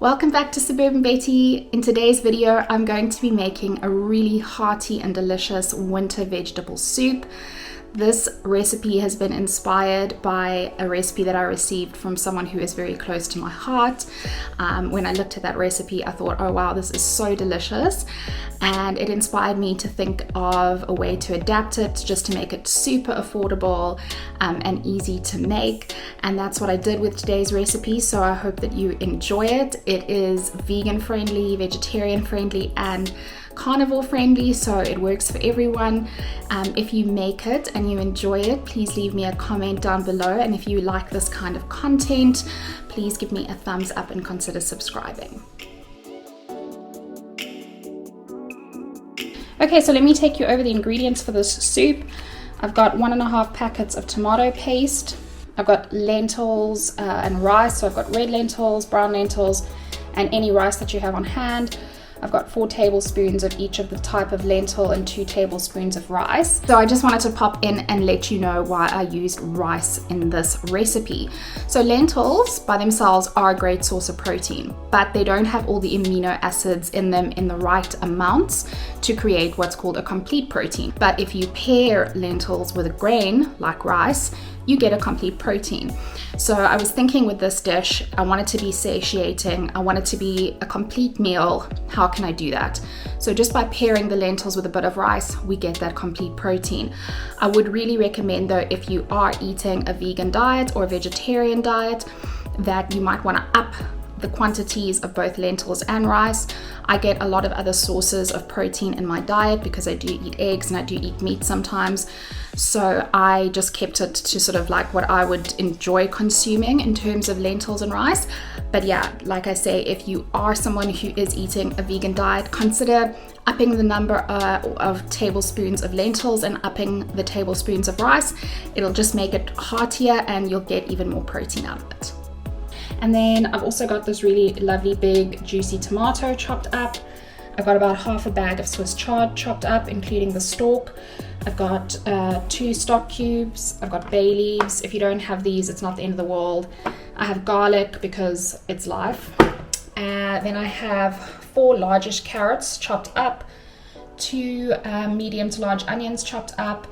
Welcome back to Suburban Betty. In today's video, I'm going to be making a really hearty and delicious winter vegetable soup. This recipe has been inspired by a recipe that I received from someone who is very close to my heart. When I looked at that recipe, I thought, oh wow, this is so delicious. And it inspired me to think of a way to adapt it, just to make it super affordable and easy to make. And that's what I did with today's recipe. So I hope that you enjoy it. It is vegan friendly, vegetarian friendly, and carnivore friendly, so it works for everyone. If you make it and you enjoy it, please leave me a comment down below, and if you like this kind of content, please give me a thumbs up and consider subscribing. Okay, so let me take you over the ingredients for this soup. I've got 1.5 packets of tomato paste. I've got lentils and rice, so I've got red lentils, brown lentils, and any rice that you have on hand. I've got 4 tablespoons of each of the type of lentil and 2 tablespoons of rice. So I just wanted to pop in and let you know why I used rice in this recipe. So lentils by themselves are a great source of protein, but they don't have all the amino acids in them in the right amounts to create what's called a complete protein. But if you pair lentils with a grain like rice, you get a complete protein. So I was thinking with this dish, I want it to be satiating, I want it to be a complete meal. How can I do that? So just by pairing the lentils with a bit of rice, we get that complete protein. I would really recommend though, if you are eating a vegan diet or a vegetarian diet, that you might want to up the quantities of both lentils and rice. I get a lot of other sources of protein in my diet because I do eat eggs and I do eat meat sometimes. So I just kept it to sort of like what I would enjoy consuming in terms of lentils and rice. But yeah, like I say, if you are someone who is eating a vegan diet, consider upping the number of tablespoons of lentils and upping the tablespoons of rice. It'll just make it heartier and you'll get even more protein out of it. And then I've also got this really lovely big juicy tomato chopped up. I've got about half a bag of Swiss chard chopped up, including the stalk. I've got 2 stock cubes. I've got bay leaves. If you don't have these, it's not the end of the world. I have garlic because it's life. Then I have 4 largish carrots chopped up, 2 medium to large onions chopped up,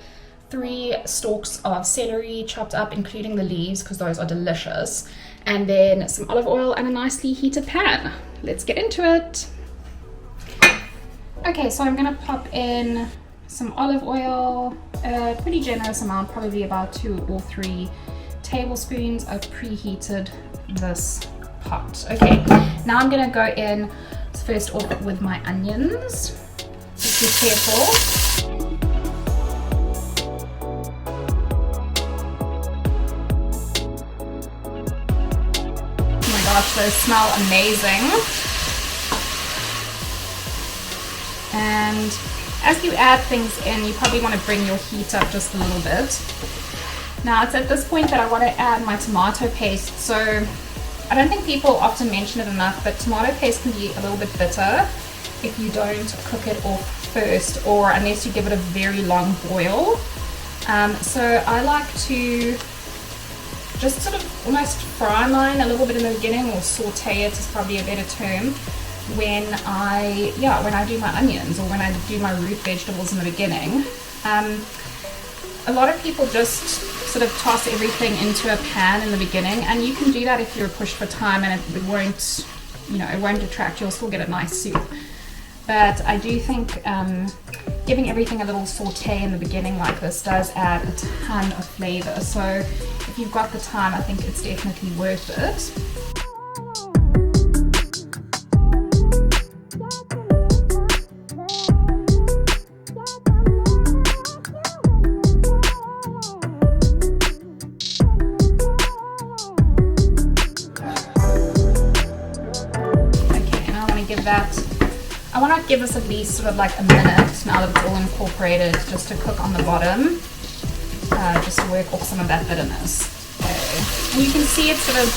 3 stalks of celery chopped up, including the leaves because those are delicious, and then some olive oil and a nicely heated pan. Let's get into it. Okay, so I'm gonna pop in some olive oil, a pretty generous amount, probably about 2 or 3 tablespoons. I've preheated this pot. Okay, now I'm gonna go in first off with my onions. Just be careful. Gosh, those smell amazing. And as you add things in, you probably want to bring your heat up just a little bit. Now it's at this point that I want to add my tomato paste. So I don't think people often mention it enough, but tomato paste can be a little bit bitter if you don't cook it off first, or unless you give it a very long boil. So I like to just sort of almost fry mine a little bit in the beginning, or saute it is probably a better term, when I do my onions or when I do my root vegetables in the beginning. A lot of people just sort of toss everything into a pan in the beginning, and you can do that if you're pushed for time, and it won't, it won't detract. You'll still get a nice soup. But I do think giving everything a little saute in the beginning like this does add a ton of flavor. So if you've got the time, I think it's definitely worth it. Okay, and I want to give this at least sort of like a minute now that it's all incorporated, just to cook on the bottom, just to work off some of that bitterness. Okay. And you can see it sort of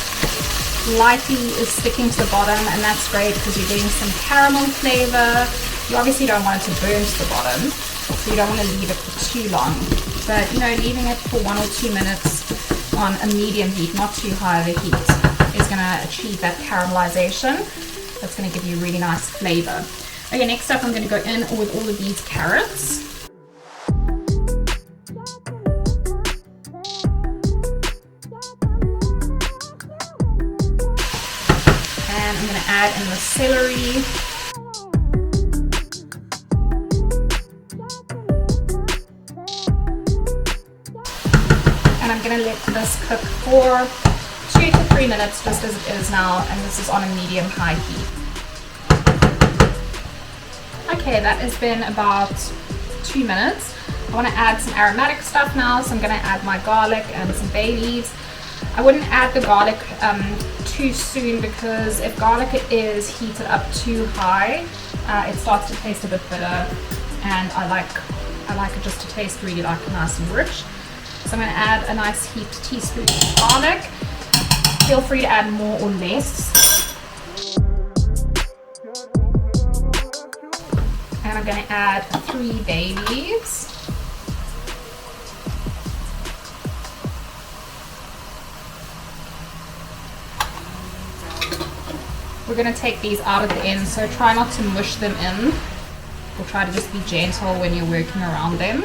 lightly is sticking to the bottom, and that's great because you're getting some caramel flavor. You obviously don't want it to burn to the bottom, so you don't want to leave it for too long. But leaving it for 1 or 2 minutes on a medium heat, not too high of a heat, is going to achieve that caramelization. That's going to give you a really nice flavor. Okay, next up I'm going to go in with all of these carrots. And I'm going to add in the celery. And I'm going to let this cook for 2 to 3 minutes, just as it is now, and this is on a medium-high heat. Okay, that has been about 2 minutes. I want to add some aromatic stuff now, so I'm going to add my garlic and some bay leaves. I wouldn't add the garlic too soon, because if garlic is heated up too high, it starts to taste a bit bitter, and I like it just to taste really like nice and rich. So I'm going to add a nice heaped teaspoon of garlic. Feel free to add more or less. And I'm going to add 3 bay leaves. We're going to take these out at the end, so try not to mush them in, or try to just be gentle when you're working around them.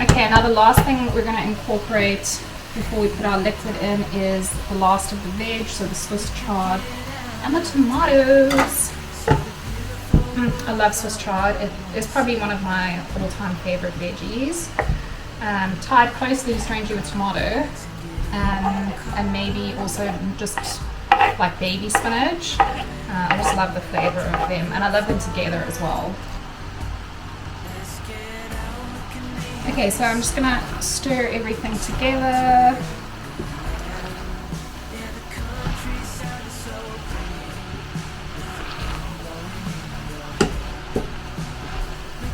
Okay, now the last thing we're going to incorporate before we put our liquid in is the last of the veg, so the Swiss chard and the tomatoes. I love Swiss chard. It is probably one of my all-time favorite veggies. Tied closely, strangely, with tomato, and maybe also just like baby spinach. I just love the flavor of them, and I love them together as well. Okay, so I'm just gonna stir everything together.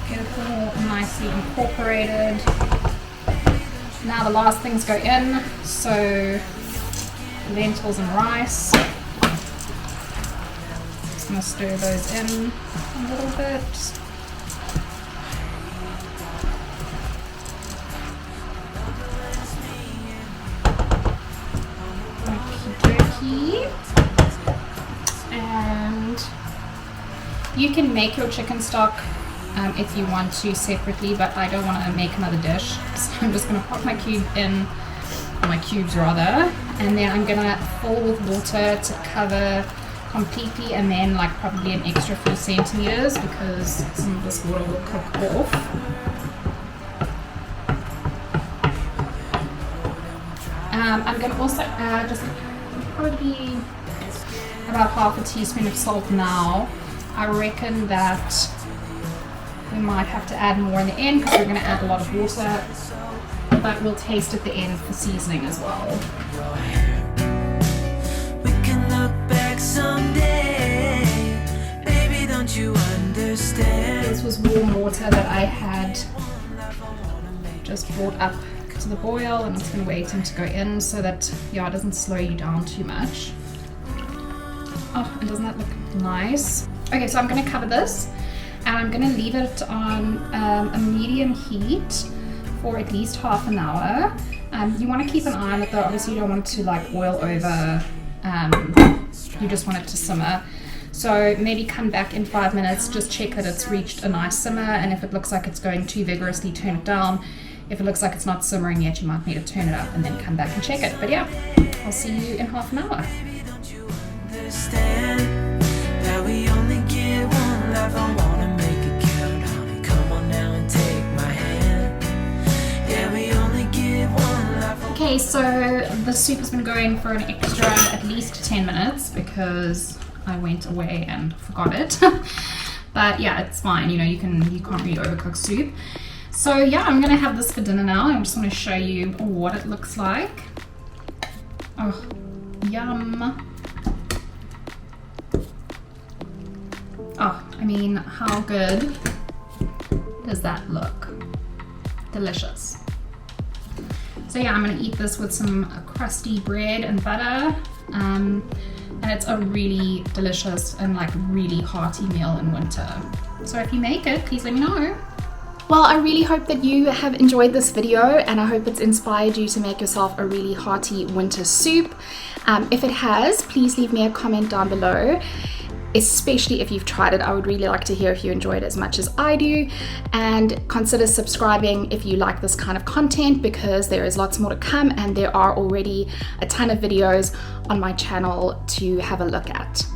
Get it all nicely incorporated. Now the last things go in, so lentils and rice. Just gonna stir those in a little bit. And you can make your chicken stock if you want to separately, but I don't want to make another dish, so I'm just going to pop my cube in, or my cubes rather, and then I'm going to fill with water to cover completely, and then like probably an extra few centimeters, because some of this water will cook off. I'm going to also add just probably about half a teaspoon of salt now. I reckon that we might have to add more in the end, because we're going to add a lot of water, but we'll taste at the end for seasoning as well. We can look back someday, baby, don't you understand? This was warm water that I had just brought up to the boil, and I'm just going to wait him to go in so that it doesn't slow you down too much. Oh, and doesn't that look nice? Okay, so I'm going to cover this, and I'm going to leave it on a medium heat for at least half an hour. You want to keep an eye on it though. Obviously you don't want it to like oil over, you just want it to simmer. So maybe come back in 5 minutes, just check that it's reached a nice simmer, and if it looks like it's going too vigorously, turn it down. If it looks like it's not simmering yet, you might need to turn it up and then come back and check it. But yeah, I'll see you in half an hour. Okay, so the soup has been going for an extra at least 10 minutes because I went away and forgot it. But yeah, it's fine, you know, you can't really overcook soup. So yeah, I'm gonna have this for dinner now. I just want to show you what it looks like. Oh, yum. Oh, I mean, how good does that look? Delicious. So yeah, I'm gonna eat this with some crusty bread and butter. And it's a really delicious and like really hearty meal in winter. So if you make it, please let me know. Well, I really hope that you have enjoyed this video, and I hope it's inspired you to make yourself a really hearty winter soup. If it has, please leave me a comment down below, especially if you've tried it. I would really like to hear if you enjoy it as much as I do, and consider subscribing if you like this kind of content, because there is lots more to come, and there are already a ton of videos on my channel to have a look at.